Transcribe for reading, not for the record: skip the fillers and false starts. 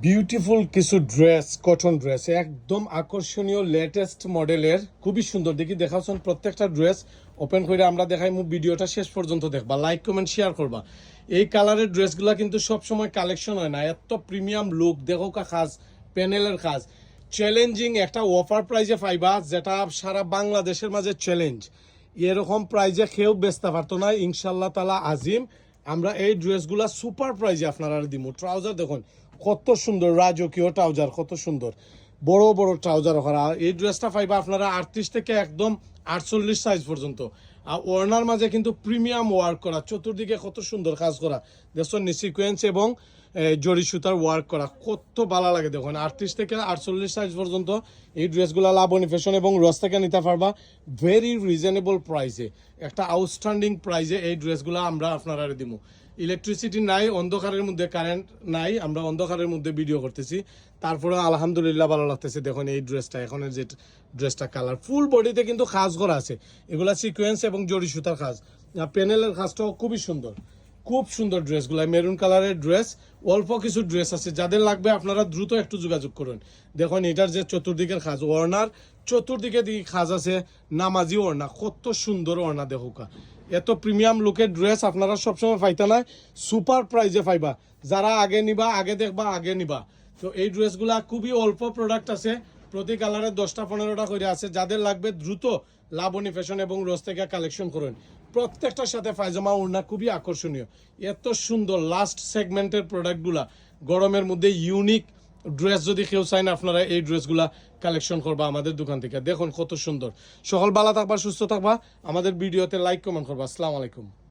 Beautiful কিছু dress, cotton dress, একদম আকর্ষণীয় লেটেস্ট মডেলের, খুবই সুন্দর। দেখি দেখাচ্ছেন প্রত্যেকটা ড্রেস ওপেন করে আমরা দেখাই। ভিডিওটা শেষ পর্যন্ত দেখবা, লাইক কমেন্ট শেয়ার করবা। এই কালারের ড্রেসগুলো কিন্তু সবসময় কালেকশন হয় না, এত প্রিমিয়াম লুক দেখো কা কাজ, প্যানেলের কাজ, চ্যালেঞ্জিং একটা অফার প্রাইজে পাইবা, যেটা সারা বাংলাদেশের মাঝে চ্যালেঞ্জ। এরকম প্রাইজে কেউ বেচতে পারতো না ইনশাল্লাহ তালা আজিম। আমরা এই ড্রেসগুলা সুপার প্রাইজে আপনারা দিব। ট্রাউজার দেখুন কত সুন্দর, রাজকীয় ট্রাউজার, কত সুন্দর বড় বড় ট্রাউজার করা। এই ড্রেসটা পাইবা আপনারা 38 থেকে একদম 48 সাইজ পর্যন্ত। আর ওড়নার মাঝে কিন্তু প্রিমিয়াম ওয়ার্ক করা, চতুর্দিকে কত সুন্দর কাজ করা, দেখুন সিকোয়েন্স এবং জরি সুতার ওয়ার্ক করা, কত ভালো লাগে। দেখুন 38 থেকে 48 সাইজ পর্যন্ত এই ড্রেসগুলো লাবণী ফ্যাশন এবং রস থেকে নিতে পারবা ভেরি রিজনেবল প্রাইসে, একটা আউটস্ট্যান্ডিং প্রাইসে এই ড্রেসগুলো আমরা আপনারা দিব। ইলেকট্রিসিটি নাই, অন্ধকারের মধ্যে কারেন্ট নাই, আমরা অন্ধকারের মধ্যে ভিডিও করতেছি, তারপরে আলহামদুলিল্লাহ ভালো লাগতেছে। দেখুন এই ড্রেসটা, এখনের যে ড্রেসটা কালার ফুল বডিতে কিন্তু কাজ করা আছে, এগুলা সিকোয়েন্স এবং জরি সুতার কাজ। প্যানেলের কাজটাও খুবই সুন্দর, খুব সুন্দর ড্রেসগুলো। মেরুন কালারের ড্রেস, অল্প কিছু ড্রেস আছে, যাদের লাগবে আপনারা দ্রুত একটু যোগাযোগ করুন। দেখুন এটার যে চতুর্দিকের কাজ, ওড়নার চতুর্দিকে দিকে কাজ আছে, নামাজি ওড়না, কত সুন্দর ওড়না দেখুকা। এত প্রিমিয়াম লুকের ড্রেস আপনারা সবসময় পাইতে না, সুপার প্রাইজে পাইবা। যারা আগে নিবা, আগে দেখবা, আগে নিবা। তো এই ড্রেসগুলা খুবই অল্প প্রোডাক্ট আছে, প্রতি কালারে 10টা 15টা করে আছে। যাদের লাগবে দ্রুত লাবণী ফ্যাশন এবং রোজ থেকে কালেকশন করুন। প্রত্যেকটার সাথে পায়জামা ওড়না খুবই আকর্ষণীয়, এত সুন্দর লাস্ট সেগমেন্টের প্রোডাক্টগুলা। গরমের মধ্যে ইউনিক ড্রেস যদি কেউ চাই না, আপনারা এই ড্রেসগুলা কালেকশন করবা আমাদের দোকান থেকে। দেখুন কত সুন্দর। সকল ভালো থাকবা, সুস্থ থাকবা, আমাদের ভিডিওতে লাইক কমেন্ট করবা। আসসালামু আলাইকুম।